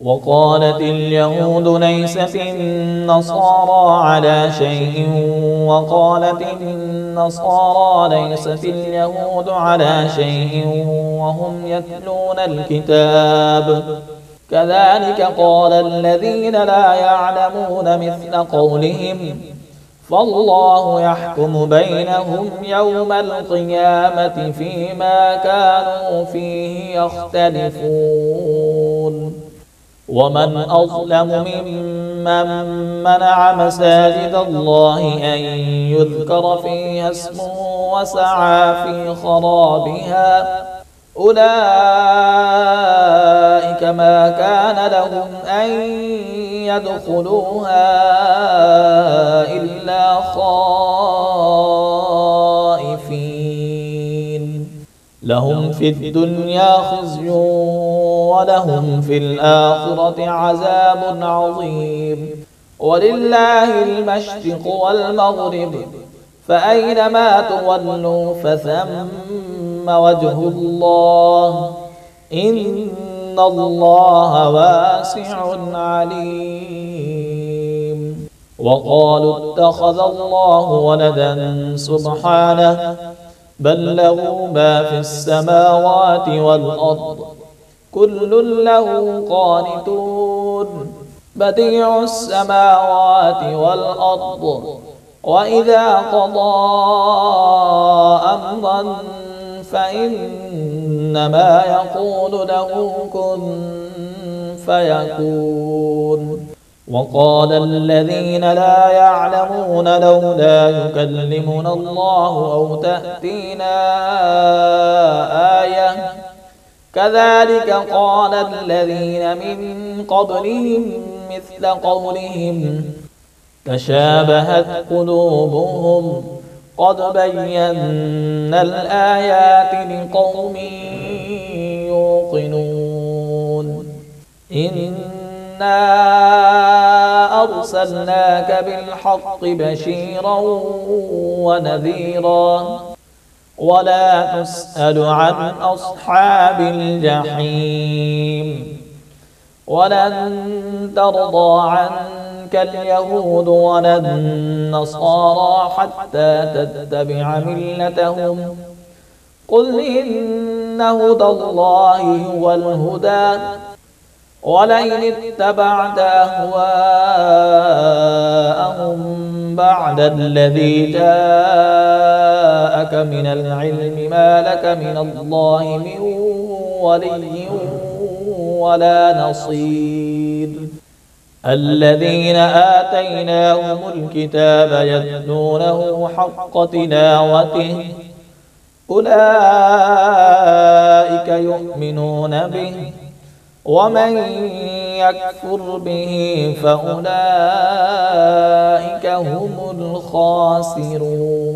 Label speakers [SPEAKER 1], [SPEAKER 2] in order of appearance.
[SPEAKER 1] وقالت اليهود ليست النصارى على شيء وقالت النصارى ليست اليهود على شيء وهم يتلون الكتاب كذلك قال الذين لا يعلمون مثل قولهم فالله يحكم بينهم يوم القيامة فيما كانوا فيه يختلفون ومن أظلم ممن منع مساجد الله أن يذكر فيها اسمه وسعى في خرابها أولئك ما كان لهم أن يدخلوها إلا خائفين لهم في الدنيا خزي ولهم في الآخرة عذاب عظيم ولله المشرق والمغرب فأينما تولوا فثم وجه الله إن الله واسع عليم وقالوا اتخذ الله ولدا سبحانه بل له ما في السماوات والأرض كل له قانتون بديع السماوات والأرض وإذا قضى أمرا فإنما يقول له كن فيكون وقال الذين لا يعلمون لولا يكلمنا الله أو تأتينا آية كذلك قال الذين من قبلهم مثل قولهم تشابهت قلوبهم قد بينا الآيات لقوم يوقنون إنا أرسلناك بالحق بشيرا ونذيرا ولا تسأل عن أصحاب الجحيم ولن ترضى عنك اليهود ولا النصارى حتى تتبع ملتهم قل إن هدى الله هو الهدى ولئن اتبعت أهواءهم بعد الذي جاءك من العلم ما لك من الله من ولي ولا نصير الذين آتيناهم الكتاب يتلونه حق تلاوته أولئك يؤمنون به ومن يكفر به فأولئك هم الخاسرون